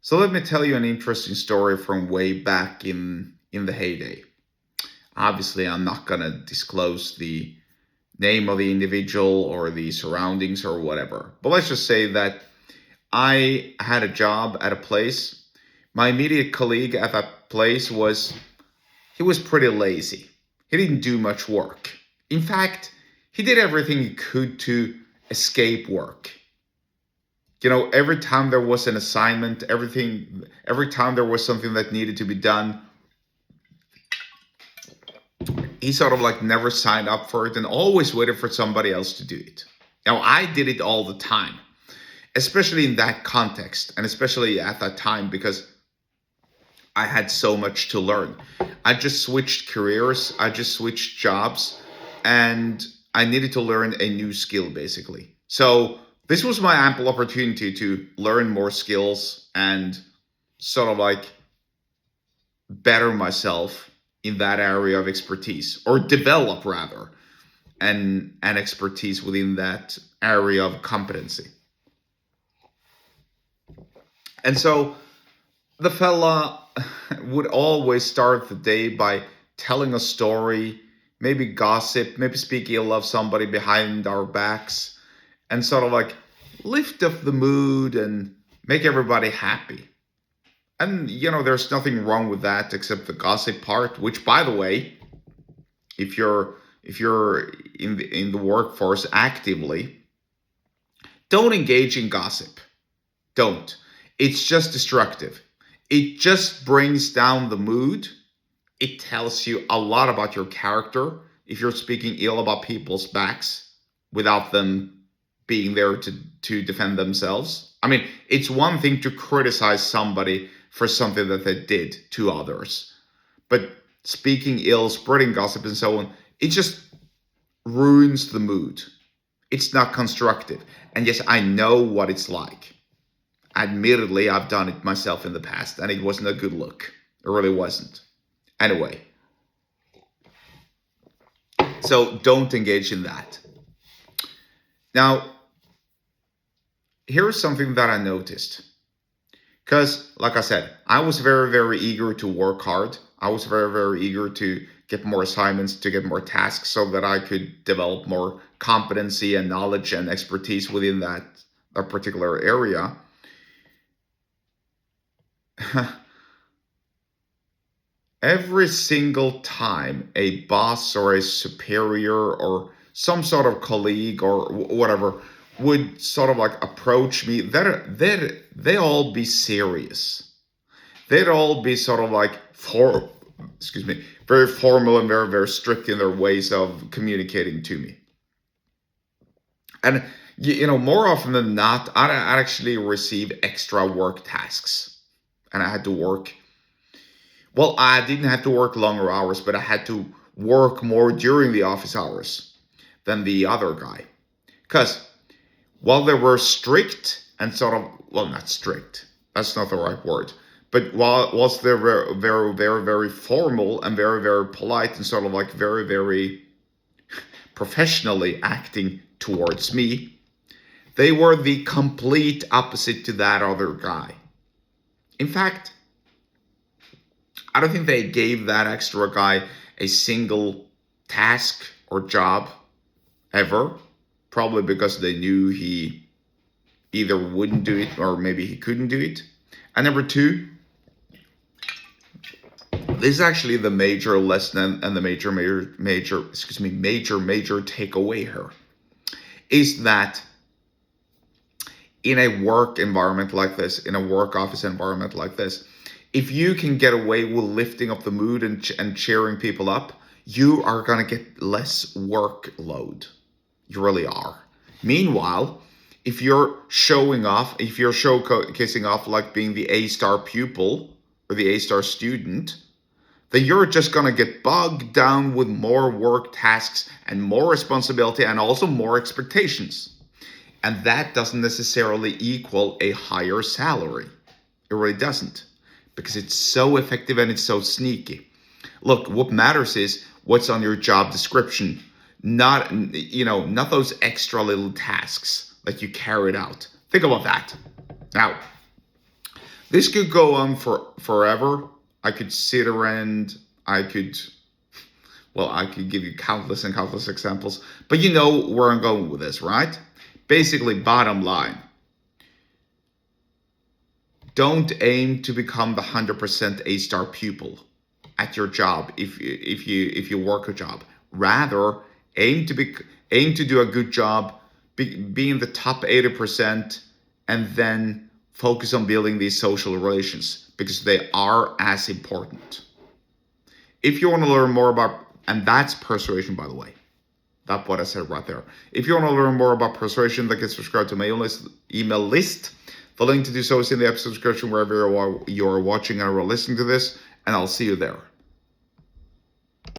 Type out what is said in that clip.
So let me tell you an interesting story from way back in the heyday. Obviously, I'm not gonna disclose the name of the individual or the surroundings or whatever. But let's just say that I had a job at a place. My immediate colleague at that place was pretty lazy. He didn't do much work. In fact, he did everything he could to escape work. Every time there was an assignment, every time there was something that needed to be done, he sort of like never signed up for it and always waited for somebody else to do it. Now, I did it all the time, especially in that context and especially at that time because I had so much to learn. I just switched careers, I just switched jobs, and I needed to learn a new skill basically. So, this was my ample opportunity to learn more skills and sort of like better myself in that area of expertise, or develop rather an expertise within that area of competency. And so the fella would always start the day by telling a story, maybe gossip, maybe speak ill of somebody behind our backs, and sort of like lift up the mood and make everybody happy. And there's nothing wrong with that except the gossip part, which by the way, if you're in the workforce actively, don't engage in gossip. Don't. It's just destructive. It just brings down the mood. It tells you a lot about your character if you're speaking ill about people's backs without them being there to defend themselves. I mean, it's one thing to criticize somebody for something that they did to others, but speaking ill, spreading gossip, and so on, it just ruins the mood. It's not constructive. And yes, I know what it's like. Admittedly, I've done it myself in the past, and it wasn't a good look. It really wasn't. Anyway, so don't engage in that. Now, here's something that I noticed. Because, like I said, I was very, very eager to work hard. I was very, very eager to get more assignments, to get more tasks so that I could develop more competency and knowledge and expertise within that particular area. Every single time a boss or a superior or some sort of colleague or whatever would sort of like approach me, they all be serious. They'd all be sort of like very formal and very, very strict in their ways of communicating to me. And more often than not, I'd actually receive extra work tasks, and I had to work. Well, I didn't have to work longer hours, but I had to work more during the office hours than the other guy, because while they were strict and sort of, well, not strict, that's not the right word, but whilst they were very, very, very formal and very, very polite and sort of like very, very professionally acting towards me, they were the complete opposite to that other guy. In fact, I don't think they gave that extra guy a single task or job ever. Probably because they knew he either wouldn't do it or maybe he couldn't do it. And number two, this is actually the major lesson and the major takeaway here, is that in a work environment like this, in a work office environment like this, if you can get away with lifting up the mood and cheering people up, you are going to get less workload. You really are. Meanwhile, if you're showing off, if you're showcasing off like being the A-star pupil or the A-star student, then you're just going to get bogged down with more work tasks and more responsibility and also more expectations. And that doesn't necessarily equal a higher salary. It really doesn't, because it's so effective and it's so sneaky. Look, what matters is what's on your job description. Not those extra little tasks that you carried out. Think about that. Now, This could go on for forever. I could sit around. I could, well, I could give you countless and countless examples, but you know where I'm going with this, right? Basically, bottom line, don't aim to become the 100% A-star pupil at your job if you work a job. Rather, aim to do a good job, be in the top 80%, and then focus on building these social relations because they are as important. If you want to learn more about, and that's persuasion, by the way. That's what I said right there. If you want to learn more about persuasion, then get subscribed to my email list. The link to do so is in the episode description wherever you're watching or listening to this, and I'll see you there.